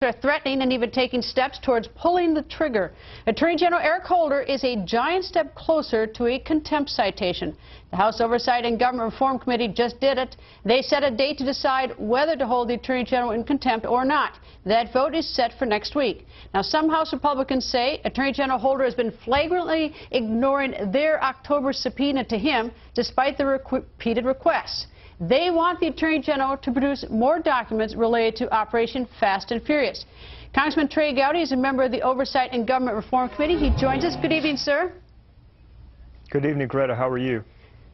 are threatening and even taking steps towards pulling the trigger. Attorney General Eric Holder is a giant step closer to a contempt citation. The House Oversight and Government Reform Committee just did it. They set a date to decide whether to hold the Attorney General in contempt or not. That vote is set for next week. Now, some House Republicans say Attorney General Holder has been flagrantly ignoring their October subpoena to him despite the repeated requests. They want the Attorney General to produce more documents related to Operation Fast and Furious. Congressman Trey Gowdy is a member of the Oversight and Government Reform Committee. He joins us. Good evening, sir. Good evening, Greta. How are you?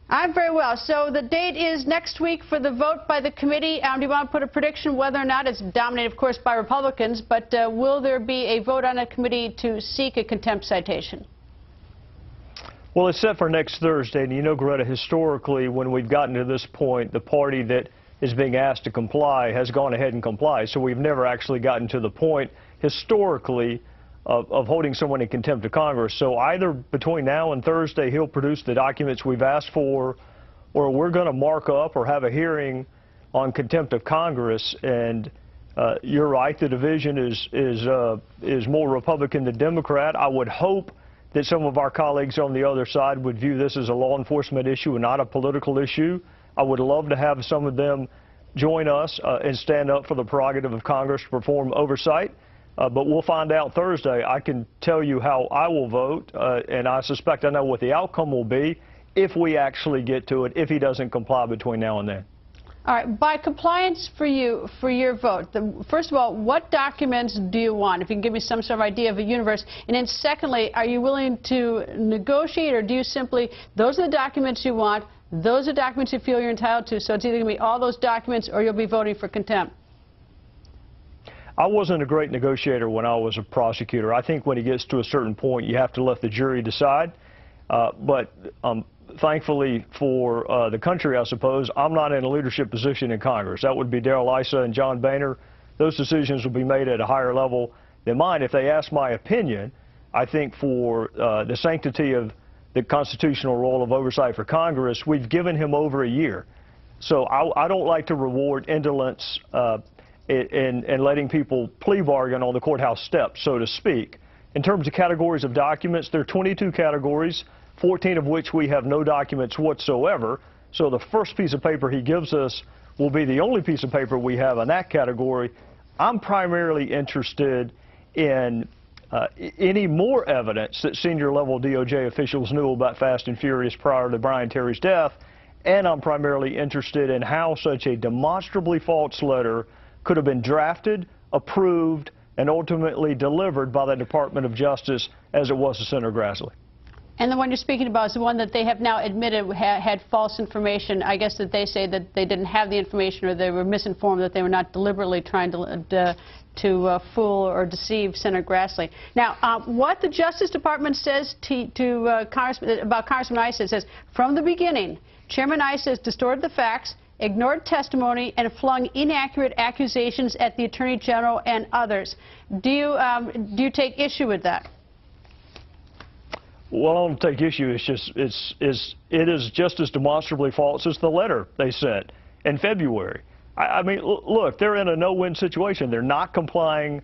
I'm very well. So the date is next week for the vote by the committee. Do you want to put a prediction whether or not it's dominated, of course, by Republicans, but will there be a vote on a committee to seek a contempt citation? Well, it's set for next Thursday, and you know, Greta, historically, when we've gotten to this point, the party that is being asked to comply has gone ahead and complied. So we've never actually gotten to the point, historically, of holding someone in contempt of Congress. So either between now and Thursday, he'll produce the documents we've asked for, or we're going to mark up or have a hearing on contempt of Congress. And you're right, the division is more Republican than Democrat. I would hope that some of our colleagues on the other side would view this as a law enforcement issue and not a political issue. I would love to have some of them join us and stand up for the prerogative of Congress to perform oversight. But we'll find out Thursday. I can tell you how I will vote, and I suspect I know what the outcome will be if we actually get to it, if he doesn't comply between now and then. All right. By compliance for you, for your vote, first of all, what documents do you want? If you can give me some sort of idea of a universe. And then secondly, are you willing to negotiate, or do you simply, those are the documents you want, those are documents you feel you're entitled to, so it's either going to be all those documents or you'll be voting for contempt? I wasn't a great negotiator when I was a prosecutor. I think when it gets to a certain point, you have to let the jury decide. But thankfully for the country, I suppose, I'm not in a leadership position in Congress. That would be Darrell Issa and John Boehner. Those decisions will be made at a higher level than mine. If they ask my opinion, I think for the sanctity of the constitutional role of oversight for Congress, we've given him over a year. So I don't like to reward indolence and letting people plea bargain on the courthouse steps, so to speak. In terms of categories of documents, there are 22 categories, 14 of which we have no documents whatsoever. So the first piece of paper he gives us will be the only piece of paper we have in that category. I'm primarily interested in any more evidence that senior-level DOJ officials knew about Fast and Furious prior to Brian Terry's death, and I'm primarily interested in how such a demonstrably false letter could have been drafted, approved, and ultimately delivered by the Department of Justice as it was to Senator Grassley. And the one you're speaking about is the one that they have now admitted had false information. I guess that they say that they didn't have the information, or they were misinformed, that they were not deliberately trying to fool or deceive Senator Grassley. Now, what the Justice Department says about Congressman Issa says, from the beginning, Chairman Issa has distorted the facts, ignored testimony, and flung inaccurate accusations at the Attorney General and others. Do you take issue with that? Well, I don't take issue. It is just as demonstrably false as the letter they sent in February. I mean, look, they're in a no-win situation. They're not complying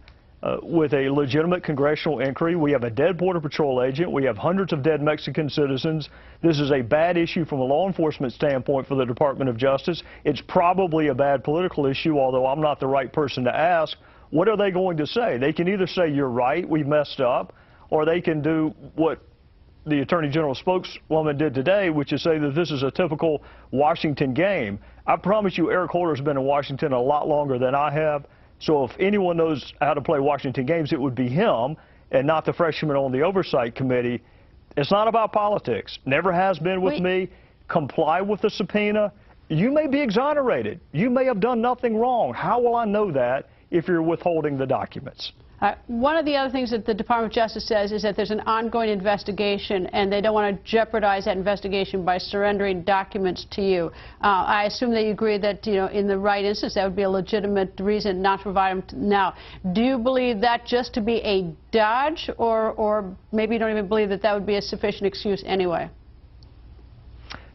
with a legitimate congressional inquiry. We have a dead Border Patrol agent. We have hundreds of dead Mexican citizens. This is a bad issue from a law enforcement standpoint for the Department of Justice. It's probably a bad political issue, although I'm not the right person to ask. What are they going to say? They can either say, you're right, we messed up, or they can do what the Attorney General spokeswoman did today, which is say that this is a typical Washington game. I promise you, Eric Holder's been in Washington a lot longer than I have. So if anyone knows how to play Washington games, it would be him and not the freshman on the Oversight Committee. It's not about politics. Never has been with me. Comply with the subpoena. You may be exonerated. You may have done nothing wrong. How will I know that if you're withholding the documents? One of the other things that the Department of Justice says is that there's an ongoing investigation, and they don't want to jeopardize that investigation by surrendering documents to you. I assume that you agree that, in the right instance, that would be a legitimate reason not to provide them now. Do you believe that just to be a dodge, or maybe you don't even believe that that would be a sufficient excuse anyway?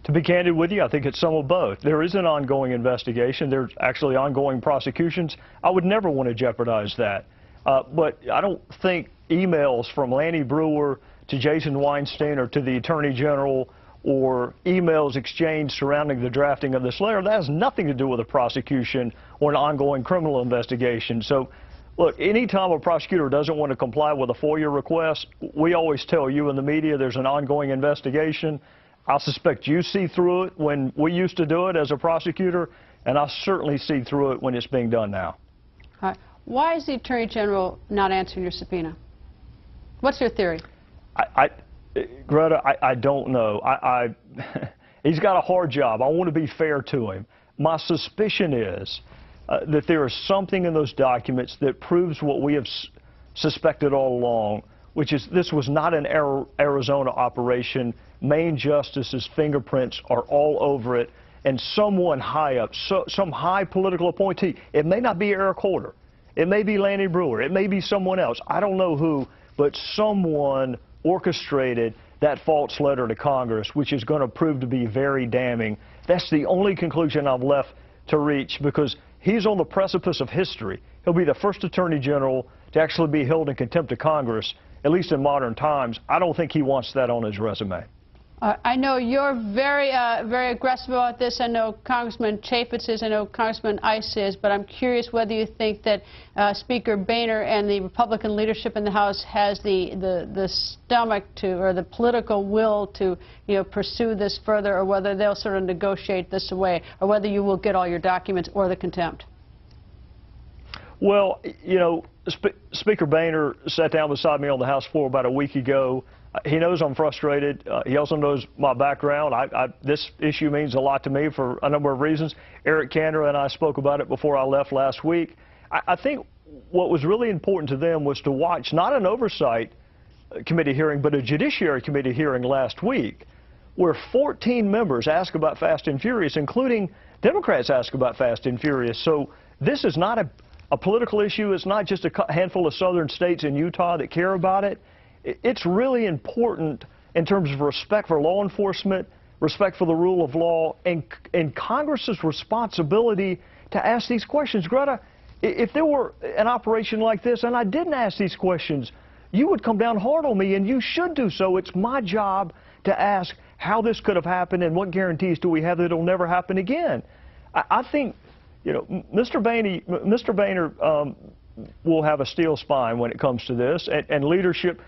To be candid with you, I think it's some of both. There is an ongoing investigation. There's actually ongoing prosecutions. I would never want to jeopardize that. But I don't think emails from Lanny Brewer to Jason Weinstein or to the Attorney General or emails exchanged surrounding the drafting of this letter, that has nothing to do with a prosecution or an ongoing criminal investigation. So, look, anytime a prosecutor doesn't want to comply with a FOIA request, we always tell you in the media there's an ongoing investigation. I suspect you see through it when we used to do it as a prosecutor, and I certainly see through it when it's being done now. All right. Why is the Attorney General not answering your subpoena? What's your theory? Greta, I don't know. He's got a hard job. I want to be fair to him. My suspicion is that there is something in those documents that proves what we have suspected all along, which is this was not an Arizona operation. Maine Justice's fingerprints are all over it, and someone high up, some high political appointee, it may not be Eric Holder, it may be Lanny Brewer, it may be someone else, I don't know who, but someone orchestrated that false letter to Congress, which is going to prove to be very damning. That's the only conclusion I'm left to reach, because he's on the precipice of history. He'll be the first Attorney General to actually be held in contempt of Congress, at least in modern times. I don't think he wants that on his resume. I know you're very aggressive about this. I know Congressman Chaffetz is. I know Congressman Ice is. But I'm curious whether you think that Speaker Boehner and the Republican leadership in the House has the stomach to, or the political will to, pursue this further, or whether they'll sort of negotiate this away, or whether you will get all your documents or the contempt. Well, Speaker Boehner sat down beside me on the House floor about a week ago. He knows I'm frustrated. He also knows my background. This issue means a lot to me for a number of reasons. Eric Cantor and I spoke about it before I left last week. I think what was really important to them was to watch not an oversight committee hearing, but a Judiciary Committee hearing last week, where 14 members asked about Fast and Furious, including Democrats asked about Fast and Furious. So this is not a political issue. It's not just a handful of southern states in Utah that care about it. It's really important in terms of respect for law enforcement, respect for the rule of law, and Congress's responsibility to ask these questions. Greta, if there were an operation like this and I didn't ask these questions, you would come down hard on me, and you should do so. It's my job to ask how this could have happened and what guarantees do we have that it'll never happen again. I think, Mr. Boehner will have a steel spine when it comes to this, and leadership.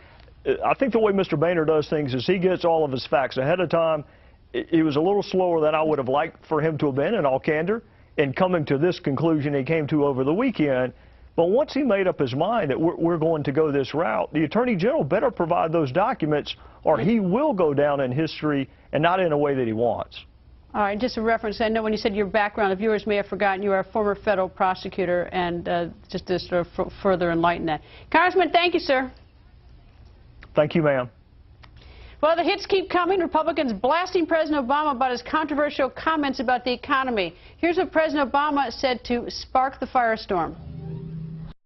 I think the way Mr. Boehner does things is he gets all of his facts ahead of time. He was a little slower than I would have liked for him to have been, in all candor, in coming to this conclusion he came to over the weekend. But once he made up his mind that we're going to go this route, the Attorney General better provide those documents, or he will go down in history, and not in a way that he wants. All right, just a reference. I know when you said your background, the viewers may have forgotten you are a former federal prosecutor, and just to sort of further enlighten that. Congressman, thank you, sir. Thank you, ma'am. Well, the hits keep coming. Republicans blasting President Obama about his controversial comments about the economy. Here's what President Obama said to spark the firestorm.